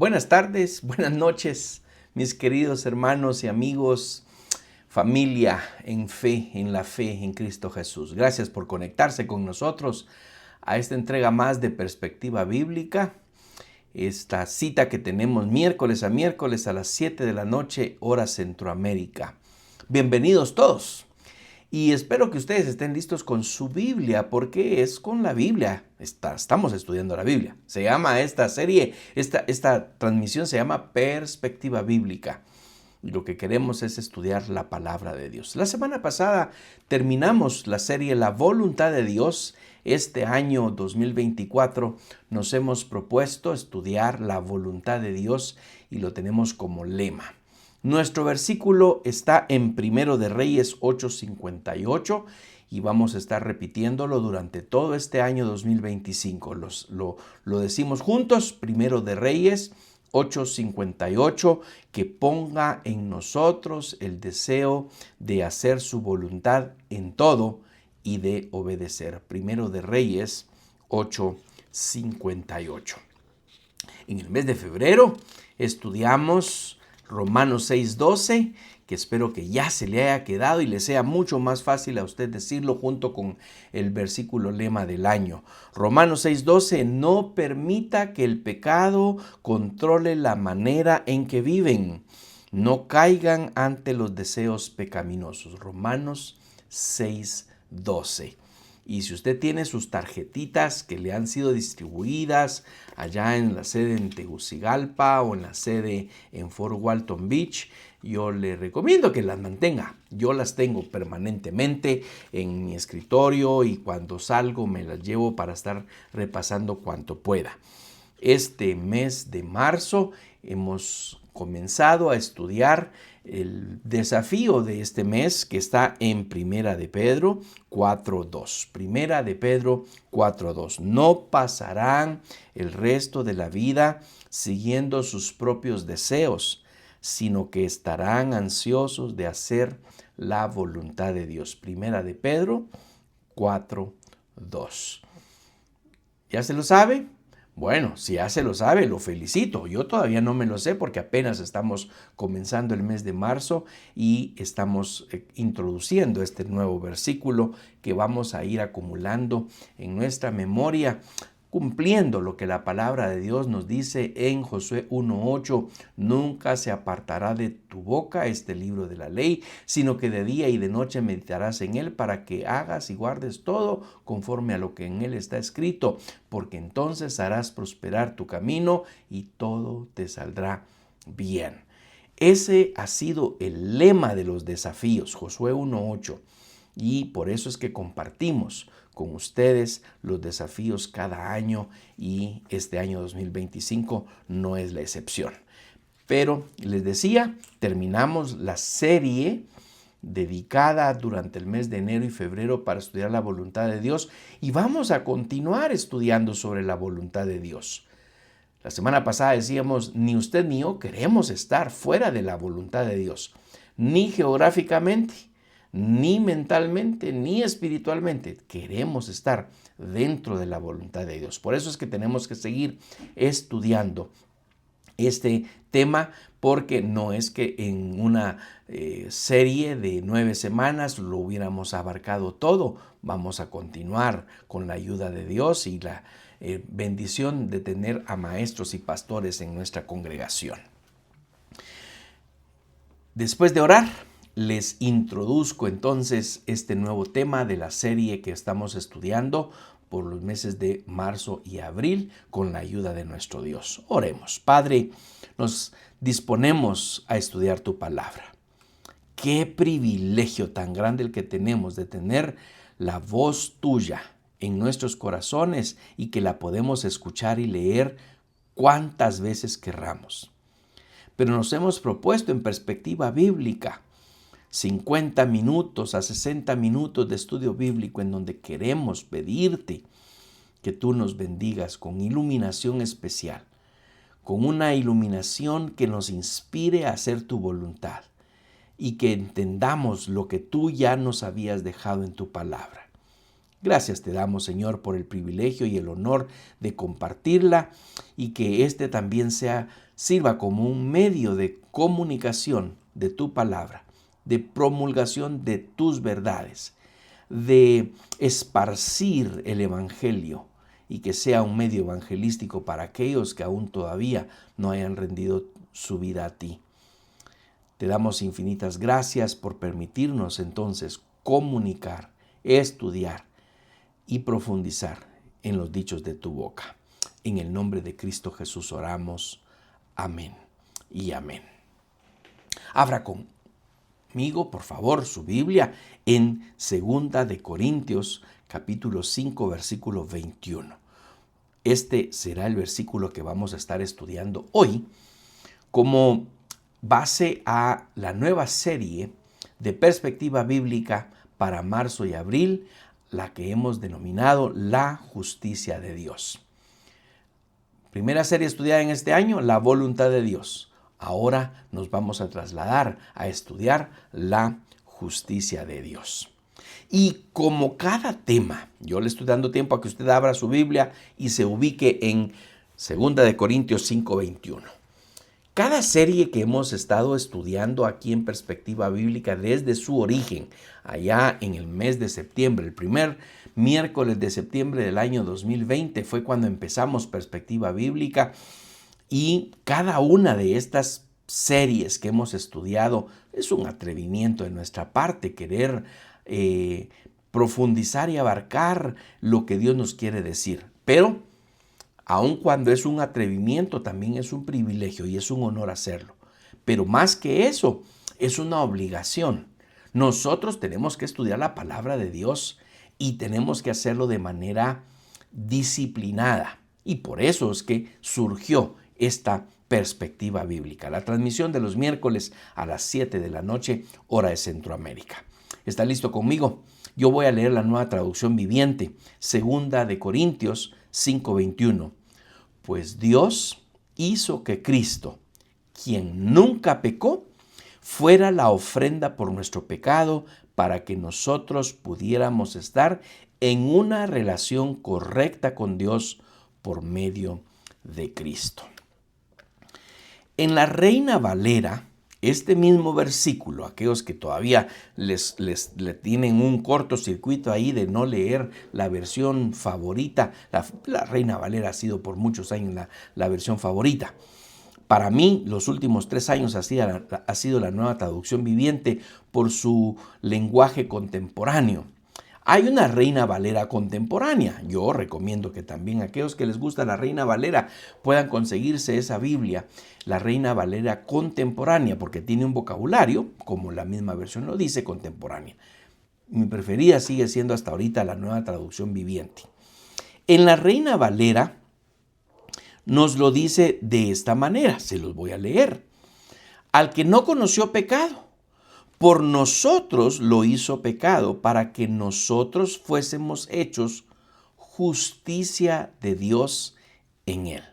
Buenas tardes, buenas noches, mis queridos hermanos y amigos, familia en la fe en Cristo Jesús. Gracias por conectarse con nosotros a esta entrega más de Perspectiva Bíblica. Esta cita que tenemos miércoles a miércoles a las 7 de la noche, hora Centroamérica. Bienvenidos todos. Y espero que ustedes estén listos con su Biblia, porque es con la Biblia. Estamos estudiando la Biblia. Se llama esta serie, esta transmisión se llama Perspectiva Bíblica. Y lo que queremos es estudiar la palabra de Dios. La semana pasada terminamos la serie La Voluntad de Dios. Este año 2024 nos hemos propuesto estudiar la voluntad de Dios y lo tenemos como lema. Nuestro versículo está en Primero de Reyes 8:58 y vamos a estar repitiéndolo durante todo este año 2025. Lo decimos juntos, Primero de Reyes 8:58, que ponga en nosotros el deseo de hacer su voluntad en todo y de obedecer. Primero de Reyes 8:58. En el mes de febrero estudiamos Romanos 6:12, que espero que ya se le haya quedado y le sea mucho más fácil a usted decirlo junto con el versículo lema del año. Romanos 6:12, no permita que el pecado controle la manera en que viven. No caigan ante los deseos pecaminosos. Romanos 6:12. Y si usted tiene sus tarjetitas que le han sido distribuidas allá en la sede en Tegucigalpa o en la sede en Fort Walton Beach, yo le recomiendo que las mantenga. Yo las tengo permanentemente en mi escritorio y cuando salgo me las llevo para estar repasando cuanto pueda. Este mes de marzo hemos comenzado a estudiar el desafío de este mes que está en Primera de Pedro 4:2. Primera de Pedro 4:2. No pasarán el resto de la vida siguiendo sus propios deseos, sino que estarán ansiosos de hacer la voluntad de Dios. Primera de Pedro 4:2. ¿Ya se lo sabe? Bueno, si ya se lo sabe, lo felicito. Yo todavía no me lo sé porque apenas estamos comenzando el mes de marzo y estamos introduciendo este nuevo versículo que vamos a ir acumulando en nuestra memoria, cumpliendo lo que la palabra de Dios nos dice en Josué 1:8. Nunca se apartará de tu boca este libro de la ley, sino que de día y de noche meditarás en él para que hagas y guardes todo conforme a lo que en él está escrito, porque entonces harás prosperar tu camino y todo te saldrá bien. Ese ha sido el lema de los desafíos, Josué 1:8. Y por eso es que compartimos con ustedes los desafíos cada año y este año 2025 no es la excepción. Pero les decía, terminamos la serie dedicada durante el mes de enero y febrero para estudiar la voluntad de Dios y vamos a continuar estudiando sobre la voluntad de Dios. La semana pasada decíamos, ni usted ni yo queremos estar fuera de la voluntad de Dios, ni geográficamente, ni mentalmente, ni espiritualmente. Queremos estar dentro de la voluntad de Dios. Por eso es que tenemos que seguir estudiando este tema, porque no es que en una serie de 9 semanas lo hubiéramos abarcado todo. Vamos a continuar con la ayuda de Dios y la bendición de tener a maestros y pastores en nuestra congregación. Después de orar, les introduzco entonces este nuevo tema de la serie que estamos estudiando por los meses de marzo y abril con la ayuda de nuestro Dios. Oremos. Padre, nos disponemos a estudiar tu palabra. Qué privilegio tan grande el que tenemos de tener la voz tuya en nuestros corazones y que la podemos escuchar y leer cuantas veces querramos. Pero nos hemos propuesto en Perspectiva Bíblica 50 minutos a 60 minutos de estudio bíblico en donde queremos pedirte que tú nos bendigas con iluminación especial, con una iluminación que nos inspire a hacer tu voluntad y que entendamos lo que tú ya nos habías dejado en tu palabra. Gracias te damos, Señor, por el privilegio y el honor de compartirla y que este también sirva como un medio de comunicación de tu palabra, de promulgación de tus verdades, de esparcir el evangelio y que sea un medio evangelístico para aquellos que aún todavía no hayan rendido su vida a ti. Te damos infinitas gracias por permitirnos entonces comunicar, estudiar y profundizar en los dichos de tu boca. En el nombre de Cristo Jesús oramos. Amén y amén. Abra conmigo, por favor, su Biblia en 2 de Corintios, capítulo 5, versículo 21. Este será el versículo que vamos a estar estudiando hoy como base a la nueva serie de perspectiva bíblica para marzo y abril, la que hemos denominado La Justicia de Dios. Primera serie estudiada en este año, La Voluntad de Dios. Ahora nos vamos a trasladar a estudiar la justicia de Dios. Y como cada tema, yo le estoy dando tiempo a que usted abra su Biblia y se ubique en 2 de Corintios 5:21. Cada serie que hemos estado estudiando aquí en Perspectiva Bíblica desde su origen, allá en el mes de septiembre, el primer miércoles de septiembre del año 2020 fue cuando empezamos Perspectiva Bíblica, y cada una de estas series que hemos estudiado es un atrevimiento de nuestra parte querer profundizar y abarcar lo que Dios nos quiere decir. Pero aun cuando es un atrevimiento, también es un privilegio y es un honor hacerlo. Pero más que eso, es una obligación. Nosotros tenemos que estudiar la palabra de Dios y tenemos que hacerlo de manera disciplinada. Y por eso es que surgió esta perspectiva bíblica. La transmisión de los miércoles a las 7 de la noche, hora de Centroamérica. ¿Está listo conmigo? Yo voy a leer la Nueva Traducción Viviente, 2 de Corintios 5:21. Pues Dios hizo que Cristo, quien nunca pecó, fuera la ofrenda por nuestro pecado para que nosotros pudiéramos estar en una relación correcta con Dios por medio de Cristo. En la Reina Valera, este mismo versículo, aquellos que todavía le tienen un cortocircuito ahí de no leer la versión favorita, la Reina Valera ha sido por muchos años la versión favorita. Para mí, los últimos 3 años ha sido la Nueva Traducción Viviente por su lenguaje contemporáneo. Hay una Reina Valera contemporánea. Yo recomiendo que también aquellos que les gusta la Reina Valera puedan conseguirse esa Biblia, la Reina Valera contemporánea, porque tiene un vocabulario, como la misma versión lo dice, contemporánea. Mi preferida sigue siendo hasta ahorita la Nueva Traducción Viviente. En la Reina Valera nos lo dice de esta manera, se los voy a leer. Al que no conoció pecado, por nosotros lo hizo pecado, para que nosotros fuésemos hechos justicia de Dios en él.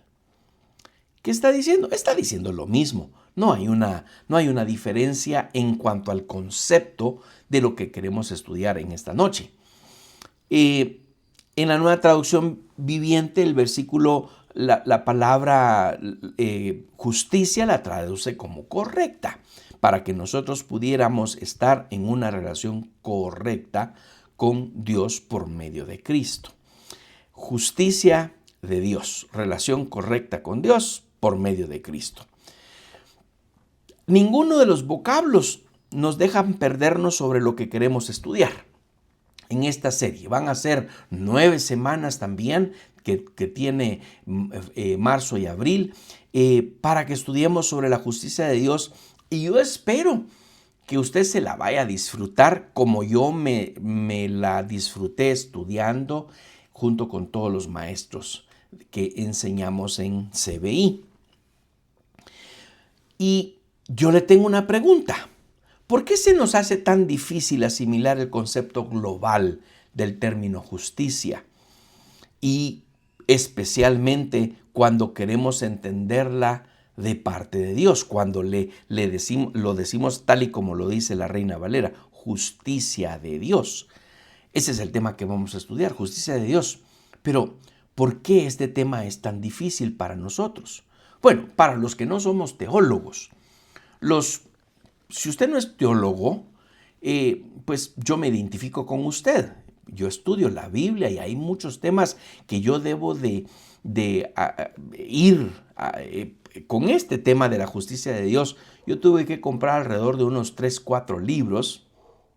¿Qué está diciendo? Está diciendo lo mismo. No hay una diferencia en cuanto al concepto de lo que queremos estudiar en esta noche. En la Nueva Traducción Viviente, el versículo, la palabra justicia la traduce como correcta, para que nosotros pudiéramos estar en una relación correcta con Dios por medio de Cristo. Justicia de Dios, relación correcta con Dios por medio de Cristo. Ninguno de los vocablos nos dejan perdernos sobre lo que queremos estudiar en esta serie. Van a ser 9 semanas también que tiene marzo y abril para que estudiemos sobre la justicia de Dios. Y yo espero que usted se la vaya a disfrutar como yo me la disfruté estudiando junto con todos los maestros que enseñamos en CBI. Y yo le tengo una pregunta. ¿Por qué se nos hace tan difícil asimilar el concepto global del término justicia? Y especialmente cuando queremos entenderla de parte de Dios, cuando lo decimos tal y como lo dice la Reina Valera, justicia de Dios. Ese es el tema que vamos a estudiar, justicia de Dios. Pero, ¿por qué este tema es tan difícil para nosotros? Bueno, para los que no somos teólogos. Si usted no es teólogo, pues yo me identifico con usted. Yo estudio la Biblia y hay muchos temas que yo debo de ir con este tema de la justicia de Dios. Yo tuve que comprar alrededor de unos 3, 4 libros.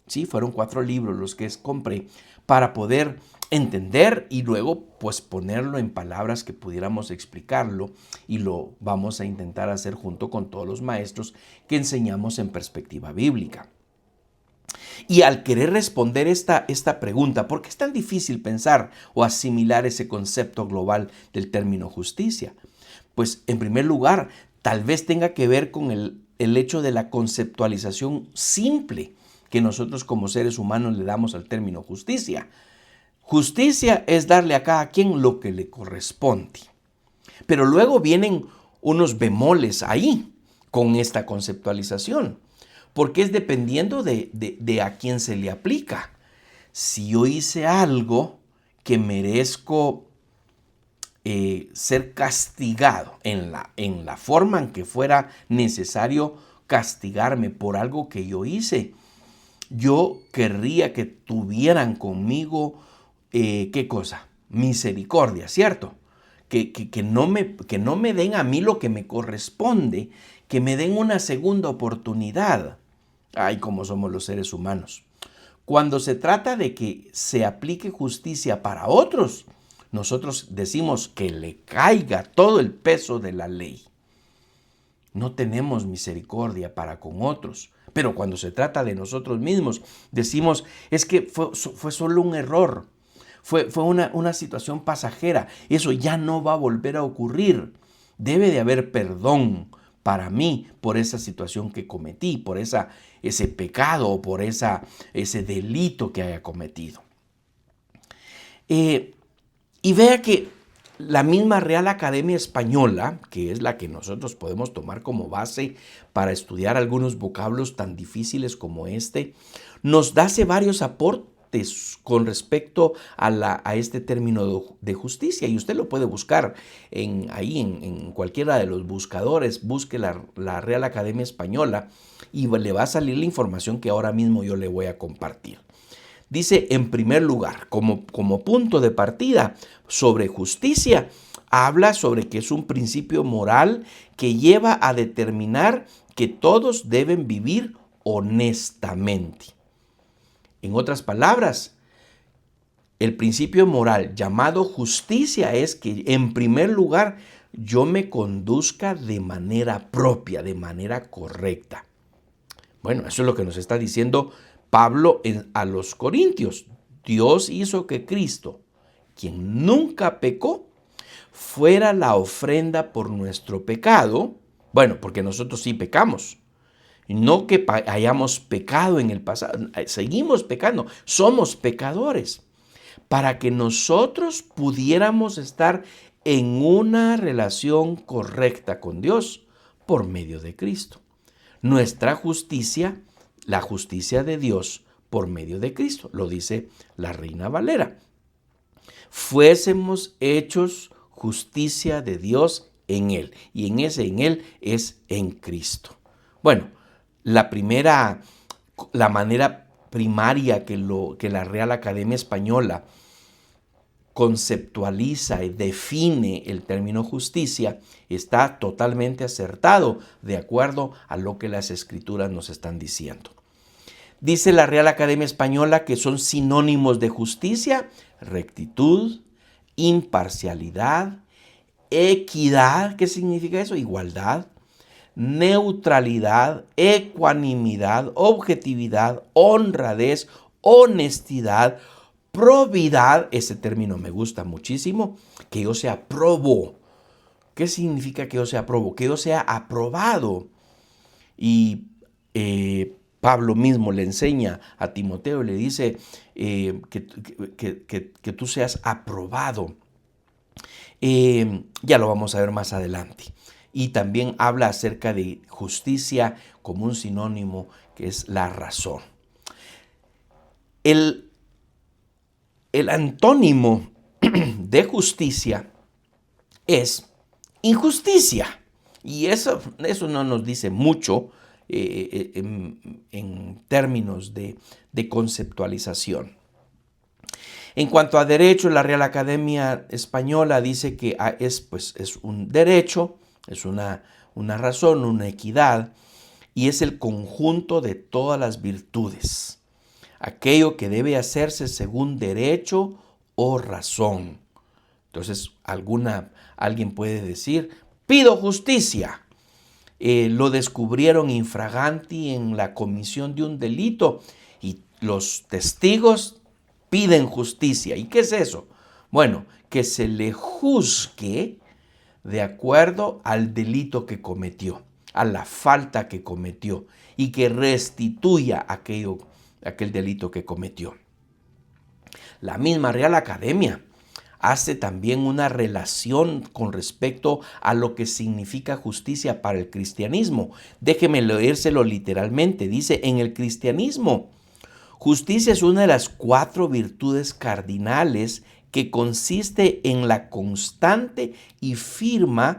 Sí, fueron 4 libros los que compré para poder entender y luego pues ponerlo en palabras que pudiéramos explicarlo, y lo vamos a intentar hacer junto con todos los maestros que enseñamos en perspectiva bíblica. Y al querer responder esta pregunta, ¿por qué es tan difícil pensar o asimilar ese concepto global del término justicia? Pues en primer lugar, tal vez tenga que ver con el hecho de la conceptualización simple que nosotros como seres humanos le damos al término justicia. Justicia es darle a cada quien lo que le corresponde. Pero luego vienen unos bemoles ahí con esta conceptualización, porque es dependiendo de a quién se le aplica. Si yo hice algo que merezco ser castigado en la forma en que fuera necesario castigarme por algo que yo hice, yo querría que tuvieran conmigo, ¿qué cosa? Misericordia, ¿cierto? Que no me den a mí lo que me corresponde, que me den una segunda oportunidad. Ay, cómo somos los seres humanos. Cuando se trata de que se aplique justicia para otros, nosotros decimos que le caiga todo el peso de la ley. No tenemos misericordia para con otros. Pero cuando se trata de nosotros mismos, decimos, es que fue solo un error. Fue una situación pasajera. Eso ya no va a volver a ocurrir. Debe de haber perdón para mí por esa situación que cometí, por ese pecado o por ese delito que haya cometido. Y vea que la misma Real Academia Española, que es la que nosotros podemos tomar como base para estudiar algunos vocablos tan difíciles como este, nos hace varios aportes con respecto a este término de justicia, y usted lo puede buscar en cualquiera de los buscadores. Busque la Real Academia Española y le va a salir la información que ahora mismo yo le voy a compartir. Dice, en primer lugar, como punto de partida sobre justicia, habla sobre que es un principio moral que lleva a determinar que todos deben vivir honestamente. En otras palabras, el principio moral llamado justicia es que, en primer lugar, yo me conduzca de manera propia, de manera correcta. Bueno, eso es lo que nos está diciendo Pablo a los Corintios. Dios hizo que Cristo, quien nunca pecó, fuera la ofrenda por nuestro pecado. Bueno, porque nosotros sí pecamos. No que hayamos pecado en el pasado, seguimos pecando, somos pecadores. Para que nosotros pudiéramos estar en una relación correcta con Dios por medio de Cristo. Nuestra justicia, la justicia de Dios por medio de Cristo, lo dice la Reina Valera. Fuésemos hechos justicia de Dios en Él, y en Él es en Cristo. Bueno, la manera primaria que la Real Academia Española conceptualiza y define el término justicia está totalmente acertado de acuerdo a lo que las Escrituras nos están diciendo. Dice la Real Academia Española que son sinónimos de justicia: rectitud, imparcialidad, equidad. ¿Qué significa eso? Igualdad, neutralidad, ecuanimidad, objetividad, honradez, honestidad, probidad. Ese término me gusta muchísimo, que yo sea probo. ¿Qué significa que yo sea probo? Que yo sea aprobado. Y Pablo mismo le enseña a Timoteo, le dice que tú seas aprobado. Ya lo vamos a ver más adelante. Y también habla acerca de justicia como un sinónimo que es la razón. El antónimo de justicia es injusticia. Y eso no nos dice mucho en términos de conceptualización. En cuanto a derecho, la Real Academia Española dice que es un derecho, es una razón, una equidad, y es el conjunto de todas las virtudes. Aquello que debe hacerse según derecho o razón. Entonces, alguien puede decir, pido justicia. Lo descubrieron infraganti en la comisión de un delito y los testigos piden justicia. ¿Y qué es eso? Bueno, que se le juzgue de acuerdo al delito que cometió, a la falta que cometió y que restituya aquel delito que cometió. La misma Real Academia hace también una relación con respecto a lo que significa justicia para el cristianismo. Déjeme leérselo literalmente. Dice, en el cristianismo, justicia es una de las 4 virtudes cardinales que consiste en la constante y firme,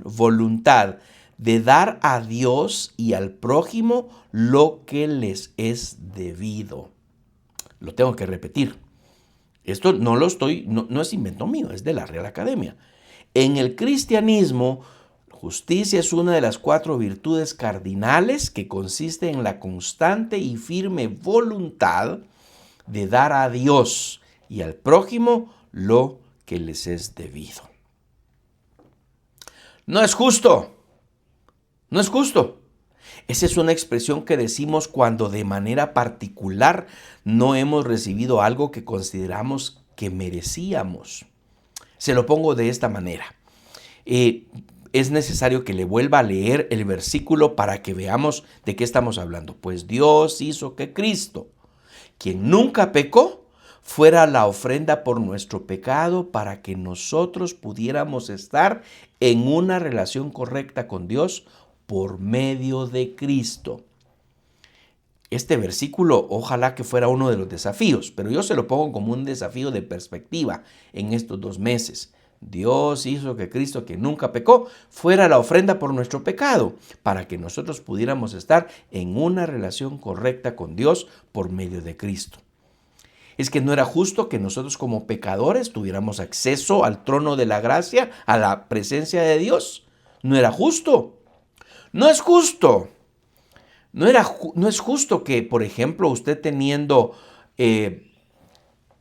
voluntad de dar a Dios y al prójimo lo que les es debido. Lo tengo que repetir. Esto no es invento mío, es de la Real Academia. En el cristianismo, justicia es una de las 4 virtudes cardinales que consiste en la constante y firme voluntad de dar a Dios y al prójimo lo que les es debido. No es justo. No es justo. Esa es una expresión que decimos cuando de manera particular no hemos recibido algo que consideramos que merecíamos. Se lo pongo de esta manera. Es necesario que le vuelva a leer el versículo para que veamos de qué estamos hablando. Pues Dios hizo que Cristo, quien nunca pecó, fuera la ofrenda por nuestro pecado para que nosotros pudiéramos estar en una relación correcta con Dios por medio de Cristo. Este versículo ojalá que fuera uno de los desafíos, pero yo se lo pongo como un desafío de perspectiva en estos 2 meses. Dios hizo que Cristo, que nunca pecó, fuera la ofrenda por nuestro pecado, para que nosotros pudiéramos estar en una relación correcta con Dios por medio de Cristo. Es que no era justo que nosotros como pecadores tuviéramos acceso al trono de la gracia, a la presencia de Dios. No era justo. No es justo. No es justo que, por ejemplo, usted teniendo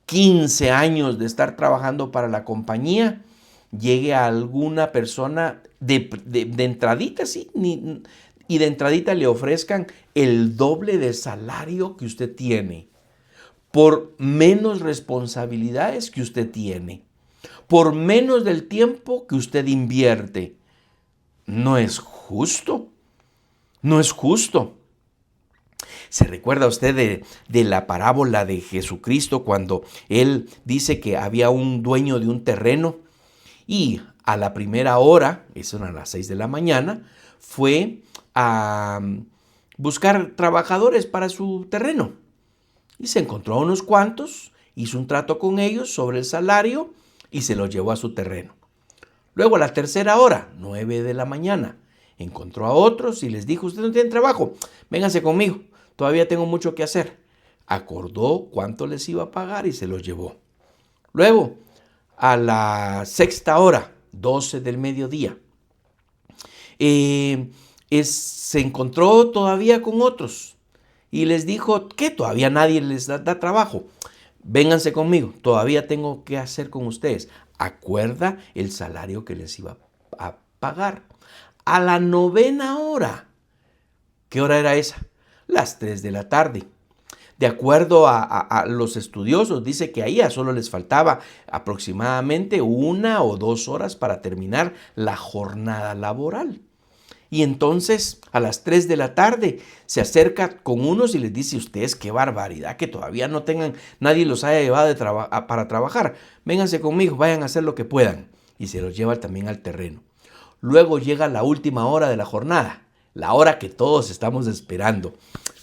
15 años de estar trabajando para la compañía, llegue a alguna persona de entradita, sí, y de entradita le ofrezcan el doble de salario que usted tiene, por menos responsabilidades que usted tiene, por menos del tiempo que usted invierte. No es justo. No es justo. ¿Se recuerda usted de la parábola de Jesucristo cuando Él dice que había un dueño de un terreno y a la primera hora, eso eran las 6 de la mañana, fue a buscar trabajadores para su terreno? Y se encontró a unos cuantos, hizo un trato con ellos sobre el salario y se los llevó a su terreno. Luego a la tercera hora, 9 de la mañana, encontró a otros y les dijo, ustedes no tienen trabajo, vénganse conmigo, todavía tengo mucho que hacer. Acordó cuánto les iba a pagar y se los llevó. Luego, a la sexta hora, 12 del mediodía, se encontró todavía con otros y les dijo que todavía nadie les da trabajo. Vénganse conmigo, todavía tengo que hacer con ustedes. Acuerda el salario que les iba a pagar. A la 9ª hora. ¿Qué hora era esa? Las 3 de la tarde. De acuerdo a los estudiosos, dice que ahí solo les faltaba aproximadamente 1 o 2 horas para terminar la jornada laboral. Y entonces a las 3 de la tarde se acerca con unos y les dice, ustedes qué barbaridad, que todavía no tengan, nadie los haya llevado para trabajar. Vénganse conmigo, vayan a hacer lo que puedan. Y se los lleva también al terreno. Luego llega la última hora de la jornada, la hora que todos estamos esperando.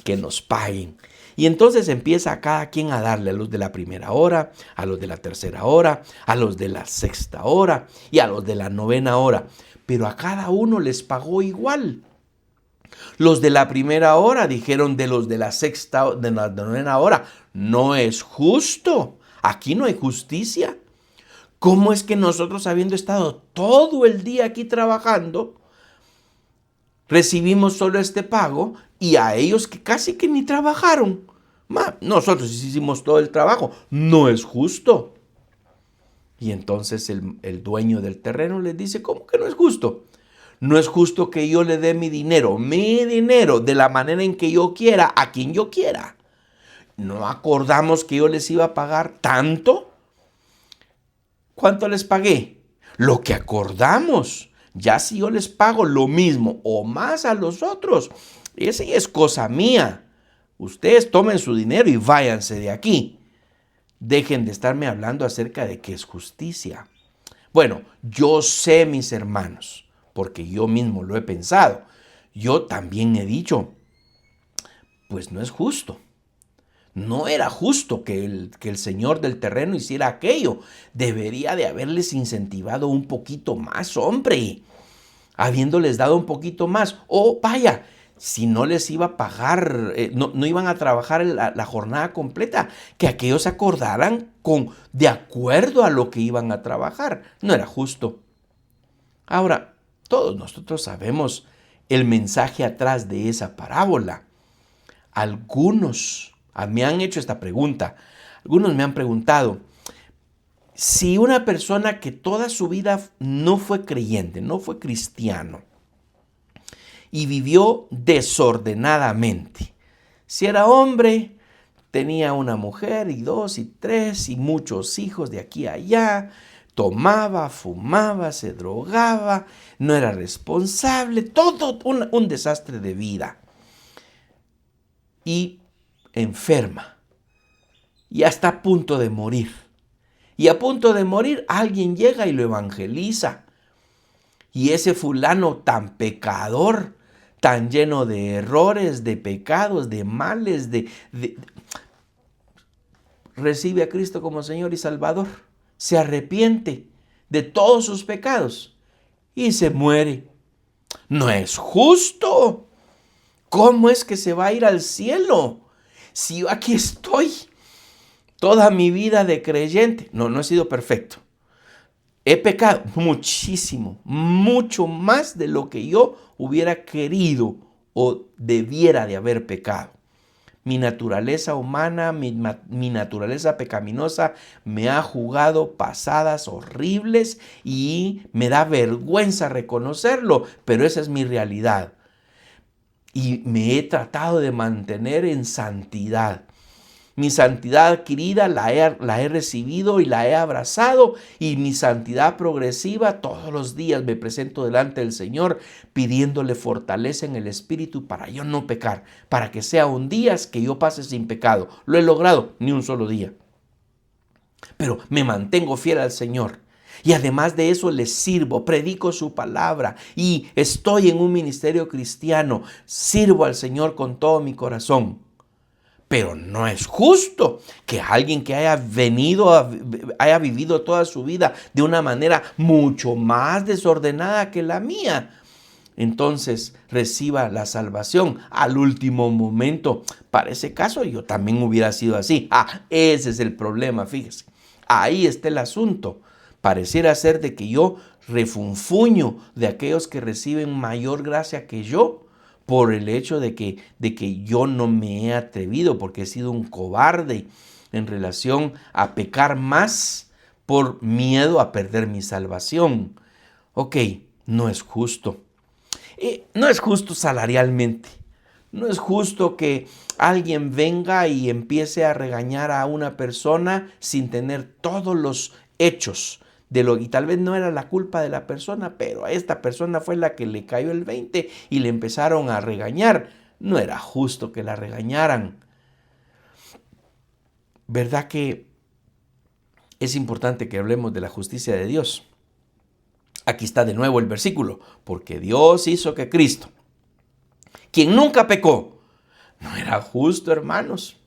que nos paguen. Y entonces empieza a cada quien a darle a los de la primera hora, a los de la tercera hora, a los de la sexta hora y a los de la novena hora. Pero a cada uno les pagó igual. Los de la primera hora dijeron de los de la sexta, de la novena hora, no es justo. Aquí no hay justicia. ¿Cómo es que nosotros, habiendo estado todo el día aquí trabajando, recibimos solo este pago y a ellos que casi que ni trabajaron? Nosotros hicimos todo el trabajo. No es justo. Y entonces el dueño del terreno les dice, ¿cómo que no es justo? No es justo que yo le dé mi dinero, de la manera en que yo quiera, a quien yo quiera. ¿No acordamos que yo les iba a pagar tanto? ¿Cuánto les pagué? Lo que acordamos. Ya si yo les pago lo mismo o más a los otros, esa es cosa mía. Ustedes tomen su dinero y váyanse de aquí. Dejen de estarme hablando acerca de qué es justicia. Bueno, yo sé, mis hermanos, porque yo mismo lo he pensado. Yo también he dicho, pues no es justo. No era justo que el señor del terreno hiciera aquello. Debería de haberles incentivado un poquito más, hombre. Habiéndoles dado un poquito más. O vaya, si no les iba a pagar, no iban a trabajar la jornada completa, que aquellos se acordaran de acuerdo a lo que iban a trabajar. No era justo. Ahora, todos nosotros sabemos el mensaje atrás de esa parábola. Algunos me han hecho esta pregunta. Algunos me han preguntado, si una persona que toda su vida no fue creyente, no fue cristiano, y vivió desordenadamente, si era hombre, tenía una mujer y 2 y 3 y muchos hijos de aquí a allá, tomaba, fumaba, se drogaba, no era responsable, todo un desastre de vida. Y enferma y está a punto de morir. Y a punto de morir alguien llega y lo evangeliza. Y ese fulano tan pecador, tan lleno de errores, de pecados, de males, recibe a Cristo como Señor y Salvador. Se arrepiente de todos sus pecados y se muere. No es justo. ¿Cómo es que se va a ir al cielo? Si yo aquí estoy toda mi vida de creyente, no he sido perfecto. He pecado muchísimo, mucho más de lo que yo hubiera querido o debiera de haber pecado. Mi naturaleza humana, mi naturaleza pecaminosa me ha jugado pasadas horribles y me da vergüenza reconocerlo, pero esa es mi realidad. Y me he tratado de mantener en santidad. Mi santidad adquirida la he recibido y la he abrazado, y mi santidad progresiva todos los días me presento delante del Señor pidiéndole fortaleza en el Espíritu para yo no pecar, para que sea un día que yo pase sin pecado. Lo he logrado, ni un solo día. Pero me mantengo fiel al Señor. Y además de eso les sirvo, predico su palabra y estoy en un ministerio cristiano. Sirvo al Señor con todo mi corazón. Pero no es justo que alguien que haya vivido toda su vida de una manera mucho más desordenada que la mía, entonces reciba la salvación al último momento. Para ese caso yo también hubiera sido así. Ese es el problema, fíjese. Ahí está el asunto. Pareciera ser de que yo refunfuño de aquellos que reciben mayor gracia que yo, por el hecho de que yo no me he atrevido, porque he sido un cobarde en relación a pecar más por miedo a perder mi salvación. Ok, no es justo. No es justo salarialmente. No es justo que alguien venga y empiece a regañar a una persona sin tener todos los hechos y tal vez no era la culpa de la persona, pero a esta persona fue la que le cayó el 20 y le empezaron a regañar. No era justo que la regañaran. ¿Verdad que es importante que hablemos de la justicia de Dios? Aquí está de nuevo el versículo. Porque Dios hizo que Cristo, quien nunca pecó, No era justo, hermanos.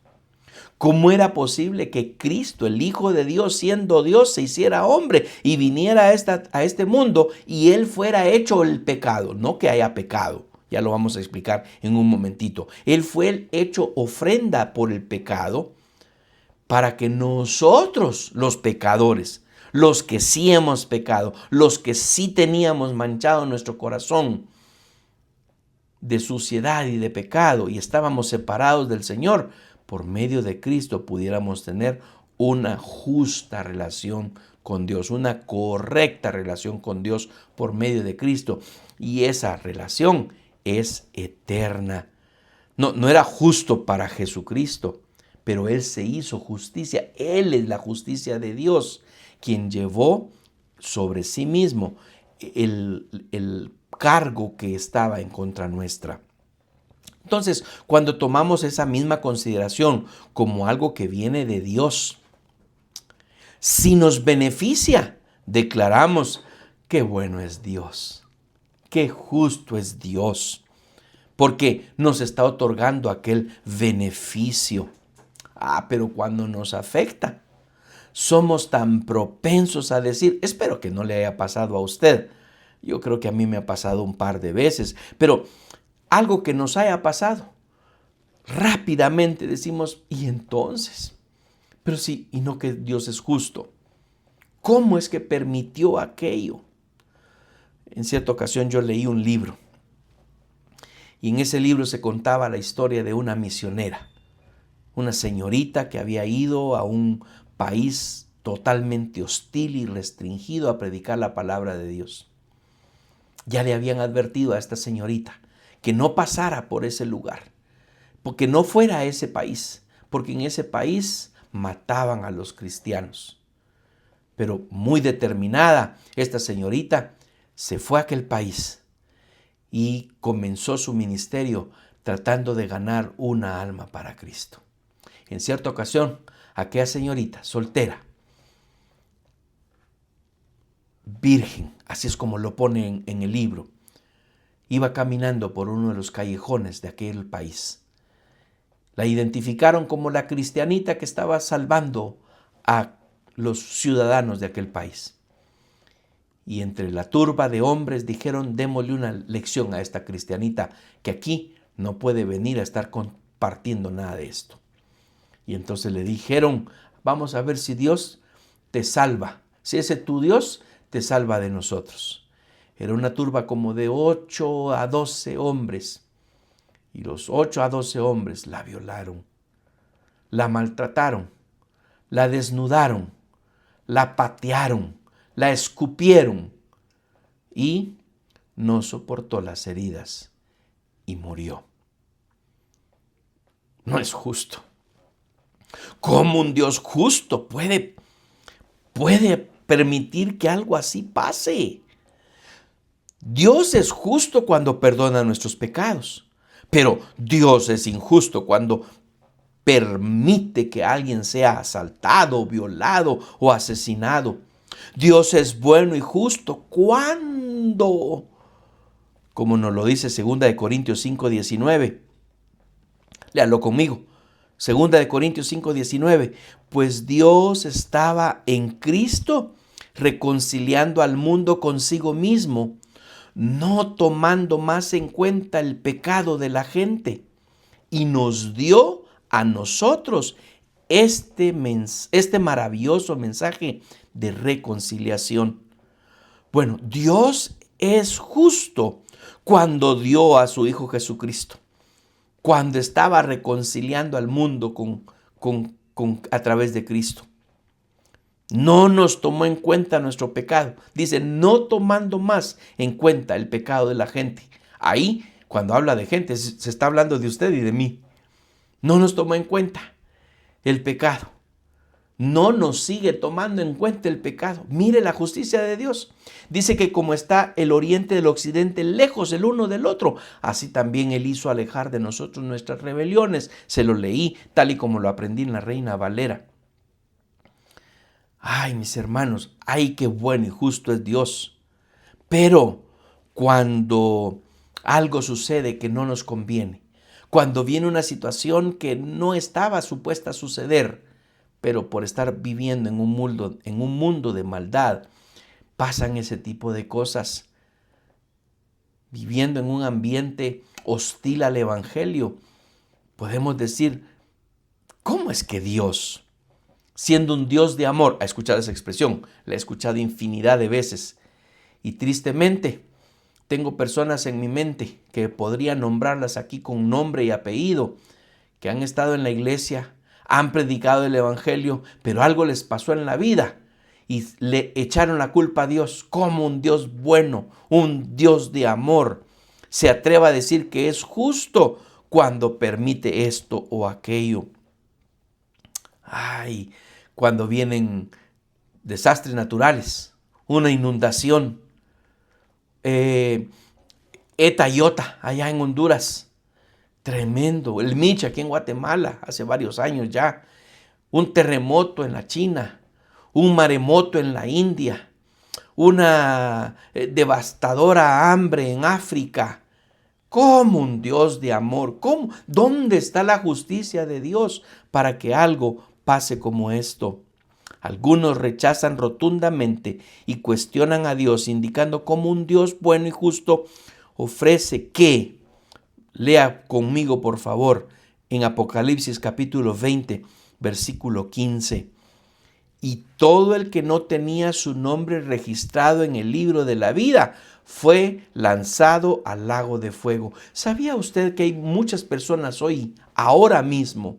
¿Cómo era posible que Cristo, el Hijo de Dios, siendo Dios, se hiciera hombre y viniera a este mundo y Él fuera hecho el pecado? No que haya pecado, ya lo vamos a explicar en un momentito. Él fue el hecho ofrenda por el pecado para que nosotros, los pecadores, los que sí hemos pecado, los que sí teníamos manchado nuestro corazón de suciedad y de pecado y estábamos separados del Señor, por medio de Cristo pudiéramos tener una justa relación con Dios, una correcta relación con Dios por medio de Cristo. Y esa relación es eterna. No era justo para Jesucristo, pero Él se hizo justicia. Él es la justicia de Dios, quien llevó sobre sí mismo el cargo que estaba en contra nuestra. Entonces, cuando tomamos esa misma consideración como algo que viene de Dios, si nos beneficia, declaramos qué bueno es Dios, qué justo es Dios, porque nos está otorgando aquel beneficio. Pero cuando nos afecta, somos tan propensos a decir, espero que no le haya pasado a usted. Yo creo que a mí me ha pasado un par de veces, pero algo que nos haya pasado, rápidamente decimos, ¿y entonces? Pero sí, y no que Dios es justo. ¿Cómo es que permitió aquello? En cierta ocasión yo leí un libro y en ese libro se contaba la historia de una misionera, una señorita que había ido a un país totalmente hostil y restringido a predicar la palabra de Dios. Ya le habían advertido a esta señorita que no pasara por ese lugar, porque no fuera a ese país, porque en ese país mataban a los cristianos. Pero muy determinada, esta señorita se fue a aquel país y comenzó su ministerio tratando de ganar una alma para Cristo. En cierta ocasión, aquella señorita soltera, virgen, así es como lo pone en el libro, iba caminando por uno de los callejones de aquel país. La identificaron como la cristianita que estaba salvando a los ciudadanos de aquel país. Y entre la turba de hombres dijeron, démosle una lección a esta cristianita que aquí no puede venir a estar compartiendo nada de esto. Y entonces le dijeron, vamos a ver si Dios te salva. Si ese tu Dios te salva de nosotros. Era una turba como de 8 a 12 hombres. Y los 8 a 12 hombres la violaron, la maltrataron, la desnudaron, la patearon, la escupieron y no soportó las heridas y murió. No es justo. ¿Cómo un Dios justo puede permitir que algo así pase? Dios es justo cuando perdona nuestros pecados, pero Dios es injusto cuando permite que alguien sea asaltado, violado o asesinado. Dios es bueno y justo cuando, como nos lo dice 2 Corintios 5:19. Léalo conmigo. 2 Corintios 5:19. Pues Dios estaba en Cristo reconciliando al mundo consigo mismo, no tomando más en cuenta el pecado de la gente, y nos dio a nosotros este maravilloso mensaje de reconciliación. Bueno, Dios es justo cuando dio a su Hijo Jesucristo, cuando estaba reconciliando al mundo a través de Cristo. No nos tomó en cuenta nuestro pecado. Dice, no tomando más en cuenta el pecado de la gente. Ahí, cuando habla de gente, se está hablando de usted y de mí. No nos tomó en cuenta el pecado. No nos sigue tomando en cuenta el pecado. Mire la justicia de Dios. Dice que como está el oriente del occidente lejos el uno del otro, así también Él hizo alejar de nosotros nuestras rebeliones. Se lo leí tal y como lo aprendí en la Reina Valera. Ay, mis hermanos, ay, qué bueno y justo es Dios. Pero cuando algo sucede que no nos conviene, cuando viene una situación que no estaba supuesta a suceder, pero por estar viviendo en un mundo de maldad, pasan ese tipo de cosas. Viviendo en un ambiente hostil al Evangelio, podemos decir, ¿cómo es que Dios, siendo un Dios de amor, ha escuchado esa expresión? La he escuchado infinidad de veces. Y tristemente, tengo personas en mi mente que podría nombrarlas aquí con nombre y apellido, que han estado en la iglesia, han predicado el Evangelio, pero algo les pasó en la vida y le echaron la culpa a Dios. ¿Cómo un Dios bueno, un Dios de amor, se atreva a decir que es justo cuando permite esto o aquello? Ay, cuando vienen desastres naturales, una inundación, Eta y Ota allá en Honduras, tremendo. El Micha aquí en Guatemala, hace varios años ya. Un terremoto en la China, un maremoto en la India, una devastadora hambre en África. ¿Cómo un Dios de amor? ¿Cómo? ¿Dónde está la justicia de Dios para que algo pase como esto? Algunos rechazan rotundamente y cuestionan a Dios, indicando cómo un Dios bueno y justo ofrece que, lea conmigo por favor, en Apocalipsis capítulo 20, versículo 15. Y todo el que no tenía su nombre registrado en el libro de la vida fue lanzado al lago de fuego. ¿Sabía usted que hay muchas personas hoy, ahora mismo,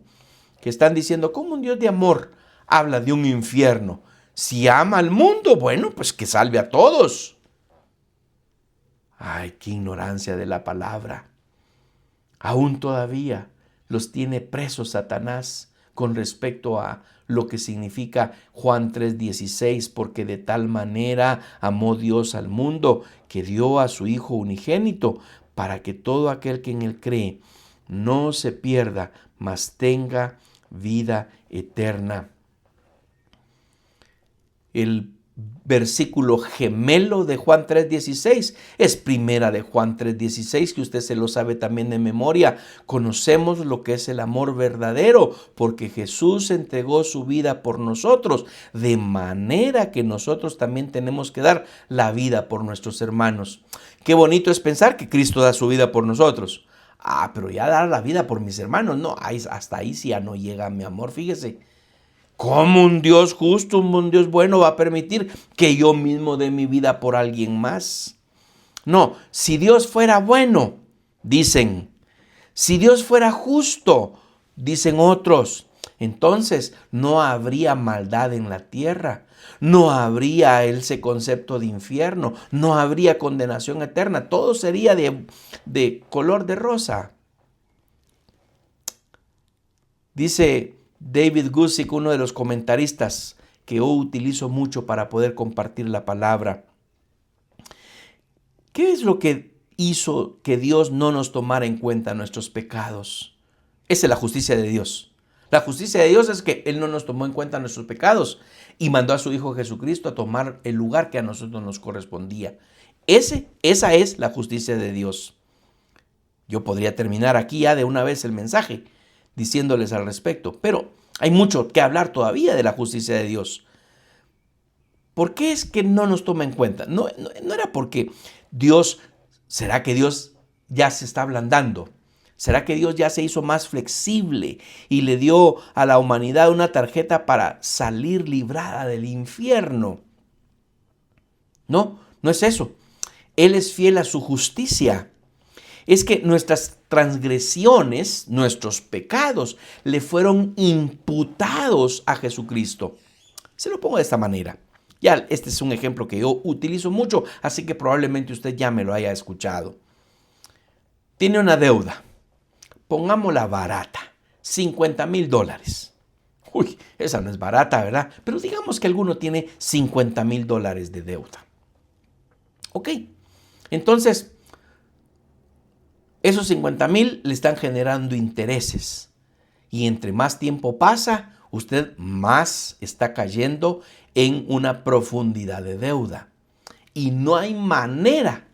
que están diciendo, ¿cómo un Dios de amor habla de un infierno? Si ama al mundo, bueno, pues que salve a todos. Ay, qué ignorancia de la palabra. Aún todavía los tiene presos Satanás con respecto a lo que significa Juan 3:16, porque de tal manera amó Dios al mundo que dio a su Hijo unigénito, para que todo aquel que en él cree no se pierda, mas tenga vida eterna. El versículo gemelo de Juan 3:16 es primera de Juan 3:16, que usted se lo sabe también de memoria. Conocemos lo que es el amor verdadero, porque Jesús entregó su vida por nosotros, de manera que nosotros también tenemos que dar la vida por nuestros hermanos. Qué bonito es pensar que Cristo da su vida por nosotros. Pero ya dar la vida por mis hermanos, no, hasta ahí sí ya no llega mi amor, fíjese. ¿Cómo un Dios justo, un Dios bueno va a permitir que yo mismo dé mi vida por alguien más? No, si Dios fuera bueno, dicen, si Dios fuera justo, dicen otros, entonces no habría maldad en la tierra, no habría ese concepto de infierno, no habría condenación eterna, todo sería de color de rosa. Dice David Guzik, uno de los comentaristas que yo utilizo mucho para poder compartir la palabra. ¿Qué es lo que hizo que Dios no nos tomara en cuenta nuestros pecados? Esa es la justicia de Dios. La justicia de Dios es que Él no nos tomó en cuenta nuestros pecados y mandó a su Hijo Jesucristo a tomar el lugar que a nosotros nos correspondía. Esa es la justicia de Dios. Yo podría terminar aquí ya de una vez el mensaje diciéndoles al respecto, pero hay mucho que hablar todavía de la justicia de Dios. ¿Por qué es que no nos toma en cuenta? No era porque ¿será que Dios ya se está ablandando? ¿Será que Dios ya se hizo más flexible y le dio a la humanidad una tarjeta para salir librada del infierno? No, no es eso. Él es fiel a su justicia. Es que nuestras transgresiones, nuestros pecados, le fueron imputados a Jesucristo. Se lo pongo de esta manera. Ya, este es un ejemplo que yo utilizo mucho, así que probablemente usted ya me lo haya escuchado. Tiene una deuda, pongámosla barata, $50,000. Uy, esa no es barata, ¿verdad? Pero digamos que alguno tiene $50,000 de deuda. Ok, entonces esos 50,000 le están generando intereses. Y entre más tiempo pasa, usted más está cayendo en una profundidad de deuda. Y no hay manera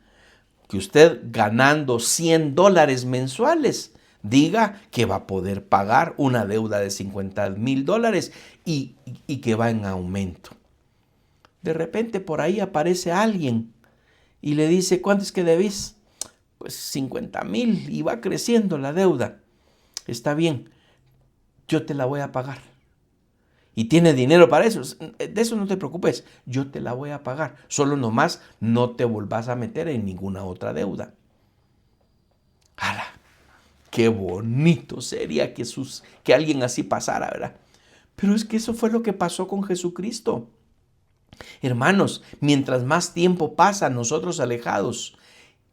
que usted ganando $100 mensuales Diga que va a poder pagar una deuda de $50,000 y que va en aumento. De repente por ahí aparece alguien y le dice, ¿cuánto es que debes? Pues 50,000 y va creciendo la deuda. Está bien, yo te la voy a pagar. Y tiene dinero para eso. De eso no te preocupes, yo te la voy a pagar. Solo nomás no te volvás a meter en ninguna otra deuda. ¡Hala! Qué bonito sería que alguien así pasara, ¿verdad? Pero es que eso fue lo que pasó con Jesucristo. Hermanos, mientras más tiempo pasa nosotros alejados,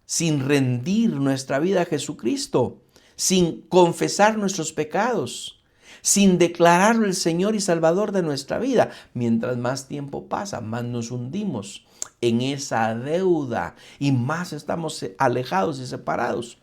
sin rendir nuestra vida a Jesucristo, sin confesar nuestros pecados, sin declararlo el Señor y Salvador de nuestra vida, mientras más tiempo pasa, más nos hundimos en esa deuda y más estamos alejados y separados.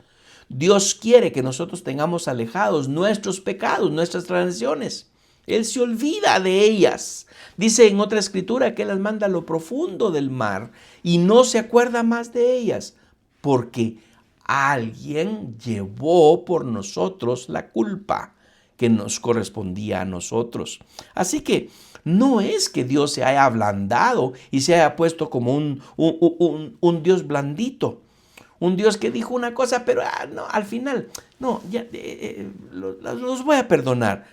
Dios quiere que nosotros tengamos alejados nuestros pecados, nuestras transgresiones. Él se olvida de ellas. Dice en otra escritura que Él las manda a lo profundo del mar y no se acuerda más de ellas, porque alguien llevó por nosotros la culpa que nos correspondía a nosotros. Así que no es que Dios se haya ablandado y se haya puesto como un Dios blandito. Un Dios que dijo una cosa, pero no, al final, no, ya los voy a perdonar.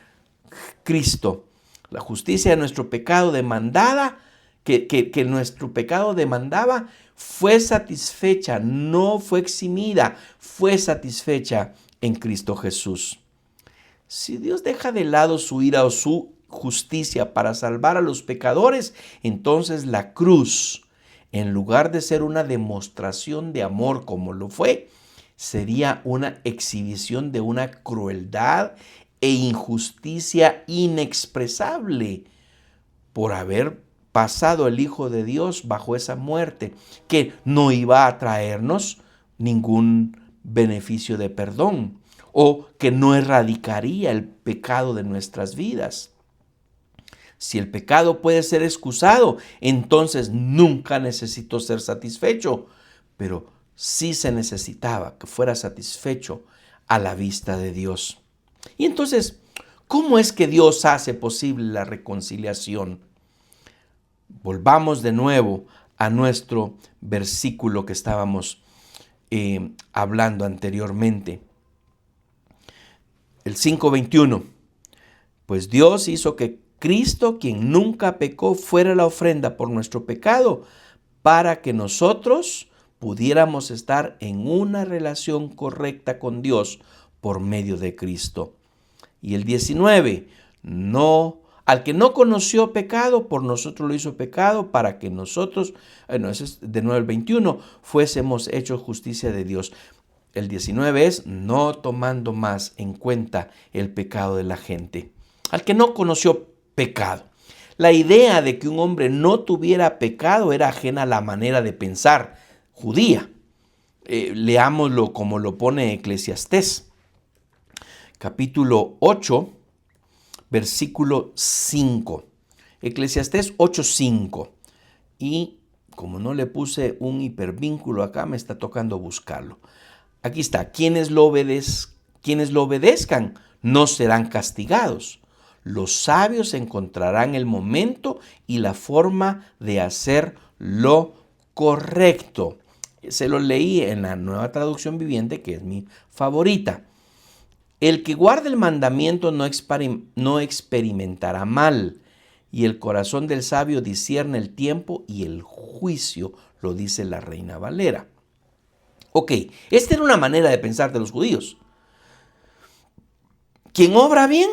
Cristo, la justicia de nuestro pecado demandada, que nuestro pecado demandaba, fue satisfecha, no fue eximida, fue satisfecha en Cristo Jesús. Si Dios deja de lado su ira o su justicia para salvar a los pecadores, entonces la cruz, en lugar de ser una demostración de amor como lo fue, sería una exhibición de una crueldad e injusticia inexpresable por haber pasado el Hijo de Dios bajo esa muerte que no iba a traernos ningún beneficio de perdón o que no erradicaría el pecado de nuestras vidas. Si el pecado puede ser excusado, entonces nunca necesitó ser satisfecho, pero sí se necesitaba que fuera satisfecho a la vista de Dios. Y entonces, ¿cómo es que Dios hace posible la reconciliación? Volvamos de nuevo a nuestro versículo que estábamos hablando anteriormente. El 5:21. Pues Dios hizo que Cristo, quien nunca pecó, fuera la ofrenda por nuestro pecado, para que nosotros pudiéramos estar en una relación correcta con Dios por medio de Cristo. Y el 19, al que no conoció pecado, por nosotros lo hizo pecado, para que nosotros, ese es de nuevo el 21, fuésemos hechos justicia de Dios. El 19 es no tomando más en cuenta el pecado de la gente. Al que no conoció pecado. La idea de que un hombre no tuviera pecado era ajena a la manera de pensar judía. Leámoslo como lo pone Eclesiastés. Capítulo 8, versículo 5. Eclesiastés 8:5. Y como no le puse un hipervínculo acá, me está tocando buscarlo. Aquí está. Quienes lo obedezcan no serán castigados. Los sabios encontrarán el momento y la forma de hacer lo correcto. Se lo leí en la Nueva Traducción Viviente, que es mi favorita. El que guarda el mandamiento no experimentará mal, y el corazón del sabio discierne el tiempo y el juicio, lo dice la Reina Valera. Ok, esta era una manera de pensar de los judíos. Quien obra bien,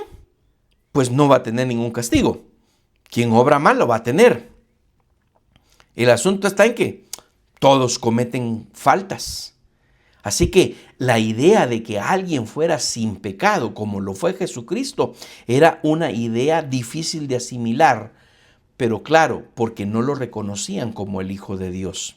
pues no va a tener ningún castigo. Quien obra mal lo va a tener. El asunto está en que todos cometen faltas. Así que la idea de que alguien fuera sin pecado, como lo fue Jesucristo, era una idea difícil de asimilar, pero claro, porque no lo reconocían como el Hijo de Dios.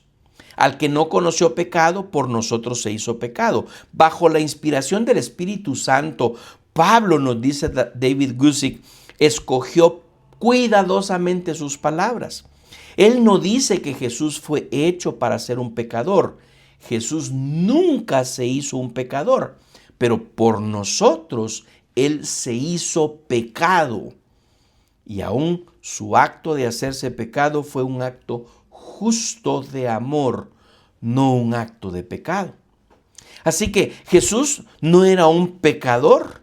Al que no conoció pecado, por nosotros se hizo pecado. Bajo la inspiración del Espíritu Santo, Pablo, nos dice David Guzik, escogió cuidadosamente sus palabras. Él no dice que Jesús fue hecho para ser un pecador. Jesús nunca se hizo un pecador. pero por nosotros Él se hizo pecado. Y aún su acto de hacerse pecado fue un acto justo de amor, no un acto de pecado. Así que Jesús no era un pecador,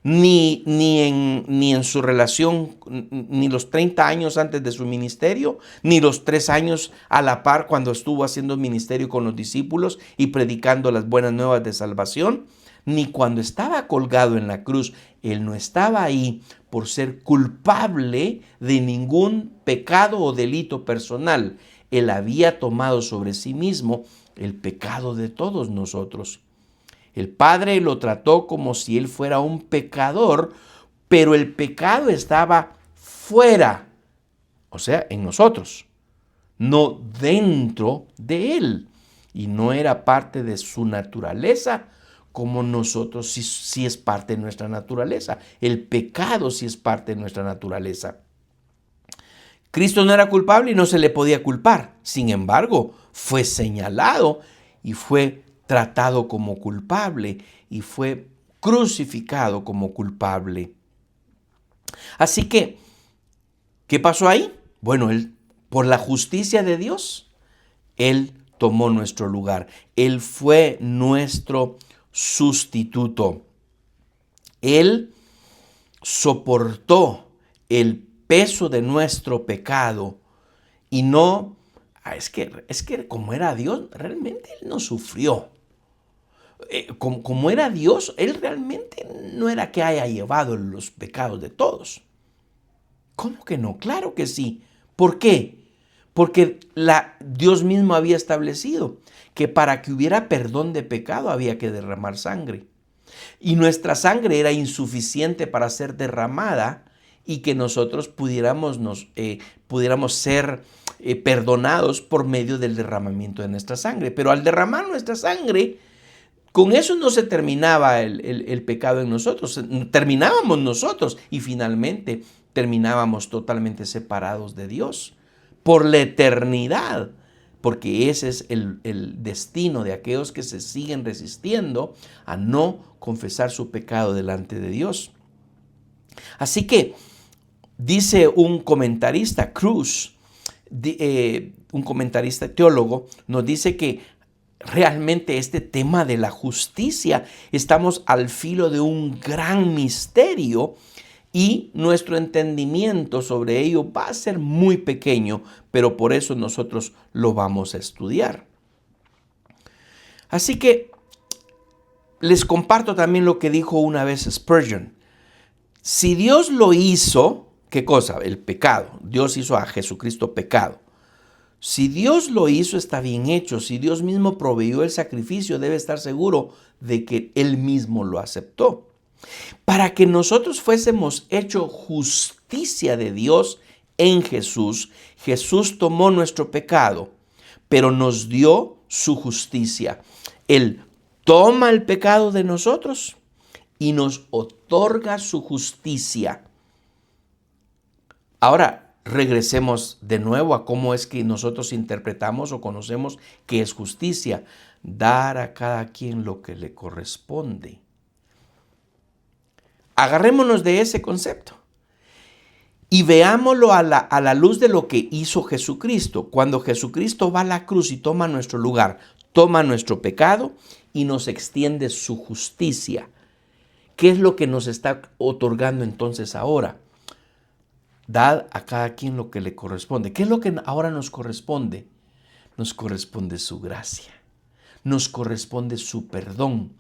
ni en su relación, ni los 30 años antes de su ministerio, ni los 3 años a la par cuando estuvo haciendo ministerio con los discípulos y predicando las buenas nuevas de salvación, ni cuando estaba colgado en la cruz. Él no estaba ahí por ser culpable de ningún pecado o delito personal. Él había tomado sobre sí mismo el pecado de todos nosotros. El Padre lo trató como si él fuera un pecador, pero el pecado estaba fuera, o sea, en nosotros, no dentro de él. Y no era parte de su naturaleza, como nosotros sí es parte de nuestra naturaleza. El pecado sí es parte de nuestra naturaleza. Cristo no era culpable y no se le podía culpar. Sin embargo, fue señalado y fue tratado como culpable y fue crucificado como culpable. Así que, ¿qué pasó ahí? Bueno, por la justicia de Dios, Él tomó nuestro lugar. Él fue nuestro sustituto. Él soportó el peso de nuestro pecado y no, es que como era Dios, realmente Él no sufrió. Como era Dios, Él realmente no era que haya llevado los pecados de todos. ¿Cómo que no? Claro que sí. ¿Por qué? Porque Dios mismo había establecido que para que hubiera perdón de pecado había que derramar sangre. Y nuestra sangre era insuficiente para ser derramada y que nosotros pudiéramos ser perdonados por medio del derramamiento de nuestra sangre. Pero al derramar nuestra sangre, con eso no se terminaba el pecado en nosotros, terminábamos nosotros y finalmente terminábamos totalmente separados de Dios por la eternidad, porque ese es el destino de aquellos que se siguen resistiendo a no confesar su pecado delante de Dios. Así que dice un comentarista, Cruz, un comentarista teólogo, nos dice que realmente este tema de la justicia, estamos al filo de un gran misterio y nuestro entendimiento sobre ello va a ser muy pequeño, pero por eso nosotros lo vamos a estudiar. Así que les comparto también lo que dijo una vez Spurgeon. Si Dios lo hizo, ¿qué cosa? El pecado. Dios hizo a Jesucristo pecado. Si Dios lo hizo, está bien hecho. Si Dios mismo proveyó el sacrificio, debe estar seguro de que Él mismo lo aceptó. Para que nosotros fuésemos hecho justicia de Dios en Jesús, Jesús tomó nuestro pecado, pero nos dio su justicia. Él toma el pecado de nosotros y nos otorga su justicia. Ahora, regresemos de nuevo a cómo es que nosotros interpretamos o conocemos qué es justicia. Dar a cada quien lo que le corresponde. Agarrémonos de ese concepto y veámoslo a la luz de lo que hizo Jesucristo. Cuando Jesucristo va a la cruz y toma nuestro lugar, toma nuestro pecado y nos extiende su justicia. ¿Qué es lo que nos está otorgando entonces ahora? Dad a cada quien lo que le corresponde. ¿Qué es lo que ahora nos corresponde? Nos corresponde su gracia. Nos corresponde su perdón.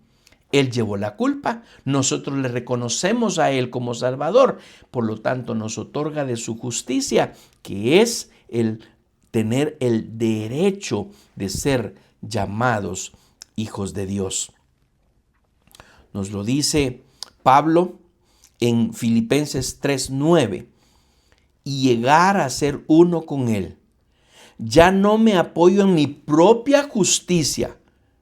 Él llevó la culpa. Nosotros le reconocemos a Él como Salvador. Por lo tanto, nos otorga de su justicia, que es el tener el derecho de ser llamados hijos de Dios. Nos lo dice Pablo en Filipenses 3:9. Y llegar a ser uno con Él. Ya no me apoyo en mi propia justicia,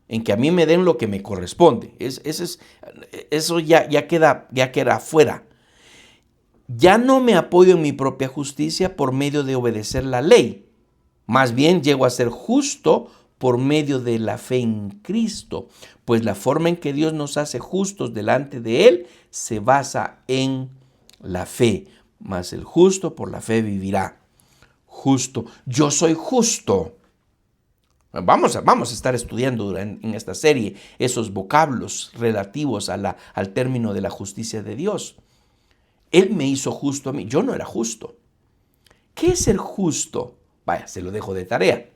en que a mí me den lo que me corresponde. Eso ya queda fuera. Ya no me apoyo en mi propia justicia por medio de obedecer la ley. Más bien llego a ser justo por medio de la fe en Cristo, pues la forma en que Dios nos hace justos delante de Él se basa en la fe, mas el justo por la fe vivirá. Justo, yo soy justo. Vamos a estar estudiando en esta serie esos vocablos relativos al término de la justicia de Dios. Él me hizo justo a mí, yo no era justo. ¿Qué es ser justo? Vaya, se lo dejo de tarea.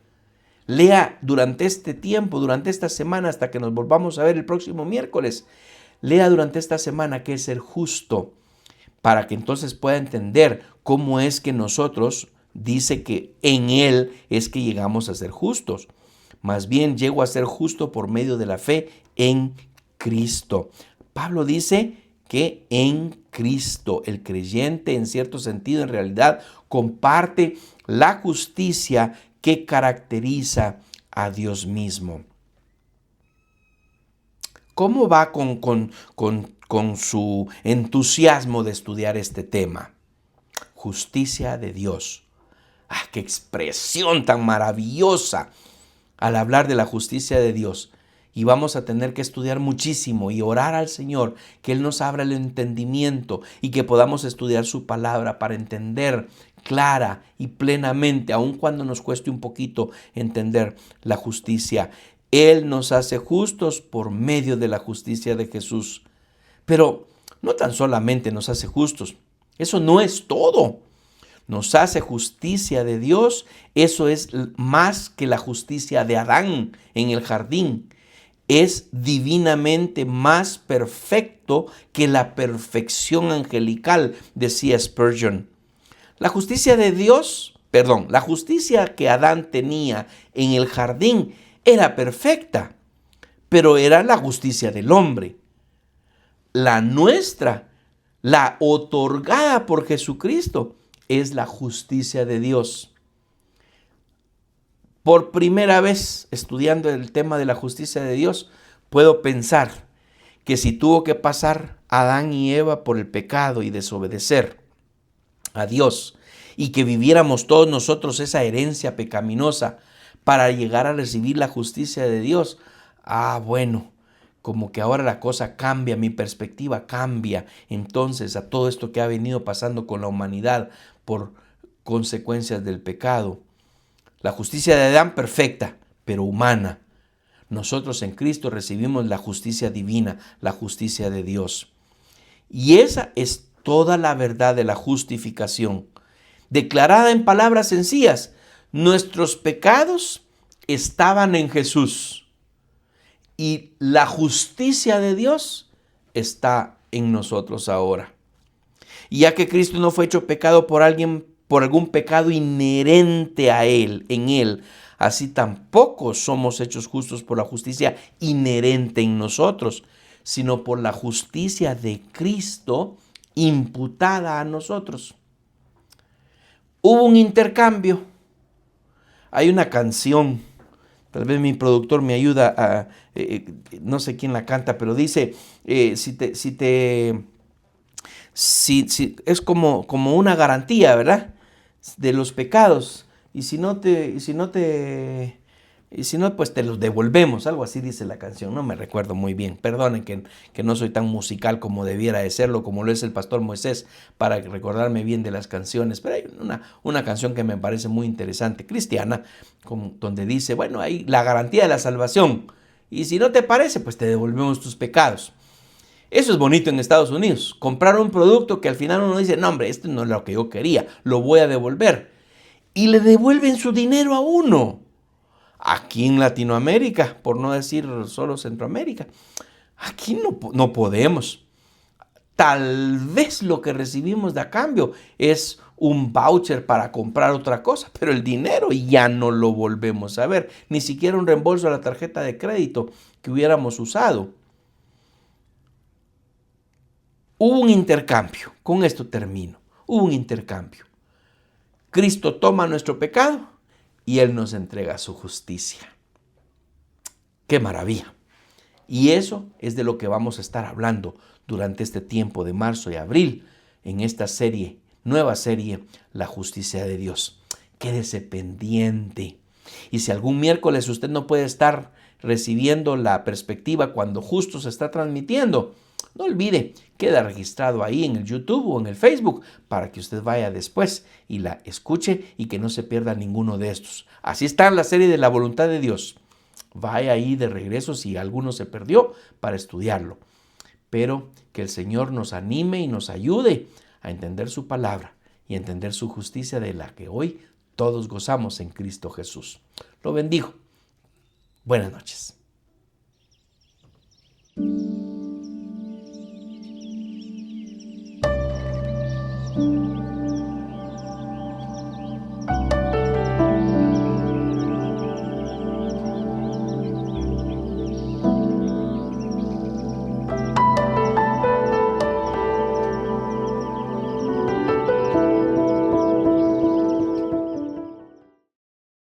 Lea durante este tiempo, durante esta semana, hasta que nos volvamos a ver el próximo miércoles. Lea durante esta semana qué es ser justo, para que entonces pueda entender cómo es que nosotros, dice que en Él es que llegamos a ser justos. Más bien llego a ser justo por medio de la fe en Cristo. Pablo dice que en Cristo el creyente, en cierto sentido, en realidad, comparte la justicia que caracteriza a Dios mismo. ¿Cómo va con su entusiasmo de estudiar este tema? Justicia de Dios. ¡Ah, qué expresión tan maravillosa! Al hablar de la justicia de Dios. Y vamos a tener que estudiar muchísimo y orar al Señor que Él nos abra el entendimiento y que podamos estudiar su palabra para entender clara y plenamente, aun cuando nos cueste un poquito entender la justicia. Él nos hace justos por medio de la justicia de Jesús. Pero no tan solamente nos hace justos, eso no es todo. Nos hace justicia de Dios, eso es más que la justicia de Adán en el jardín. Es divinamente más perfecto que la perfección angelical, decía Spurgeon. La justicia de Dios, la justicia que Adán tenía en el jardín era perfecta, pero era la justicia del hombre. La nuestra, la otorgada por Jesucristo, es la justicia de Dios. Por primera vez, estudiando el tema de la justicia de Dios, puedo pensar que si tuvo que pasar Adán y Eva por el pecado y desobedecer a Dios, y que viviéramos todos nosotros esa herencia pecaminosa para llegar a recibir la justicia de Dios, bueno, como que ahora la cosa cambia, mi perspectiva cambia entonces a todo esto que ha venido pasando con la humanidad por consecuencias del pecado. La justicia de Adán perfecta, pero humana. Nosotros en Cristo recibimos la justicia divina, la justicia de Dios. Y esa es toda la verdad de la justificación. Declarada en palabras sencillas, nuestros pecados estaban en Jesús. Y la justicia de Dios está en nosotros ahora. Y ya que Cristo no fue hecho pecado por algún pecado inherente a Él, en Él, así tampoco somos hechos justos por la justicia inherente en nosotros, sino por la justicia de Cristo imputada a nosotros. Hubo un intercambio. Hay una canción, tal vez mi productor me ayuda no sé quién la canta, pero dice, es como una garantía, ¿verdad? De los pecados. Y si no, pues te los devolvemos. Algo así dice la canción. No me recuerdo muy bien. Perdonen que no soy tan musical como debiera de serlo, como lo es el pastor Moisés, para recordarme bien de las canciones. Pero hay una canción que me parece muy interesante, cristiana, donde dice, bueno, hay la garantía de la salvación. Y si no te parece, pues te devolvemos tus pecados. Eso es bonito en Estados Unidos. Comprar un producto que al final uno dice, no hombre, esto no es lo que yo quería, lo voy a devolver. Y le devuelven su dinero a uno. Aquí en Latinoamérica, por no decir solo Centroamérica, aquí no podemos. Tal vez lo que recibimos de a cambio es un voucher para comprar otra cosa, pero el dinero ya no lo volvemos a ver. Ni siquiera un reembolso a la tarjeta de crédito que hubiéramos usado. Hubo un intercambio. Con esto termino. Hubo un intercambio. Cristo toma nuestro pecado y Él nos entrega su justicia. ¡Qué maravilla! Y eso es de lo que vamos a estar hablando durante este tiempo de marzo y abril en esta serie, nueva serie, La Justicia de Dios. Quédese pendiente. Y si algún miércoles usted no puede estar recibiendo la perspectiva cuando justo se está transmitiendo, no olvide, queda registrado ahí en el YouTube o en el Facebook para que usted vaya después y la escuche y que no se pierda ninguno de estos. Así está en la serie de la voluntad de Dios. Vaya ahí de regreso si alguno se perdió para estudiarlo. Pero que el Señor nos anime y nos ayude a entender su palabra y a entender su justicia de la que hoy todos gozamos en Cristo Jesús. Lo bendigo. Buenas noches.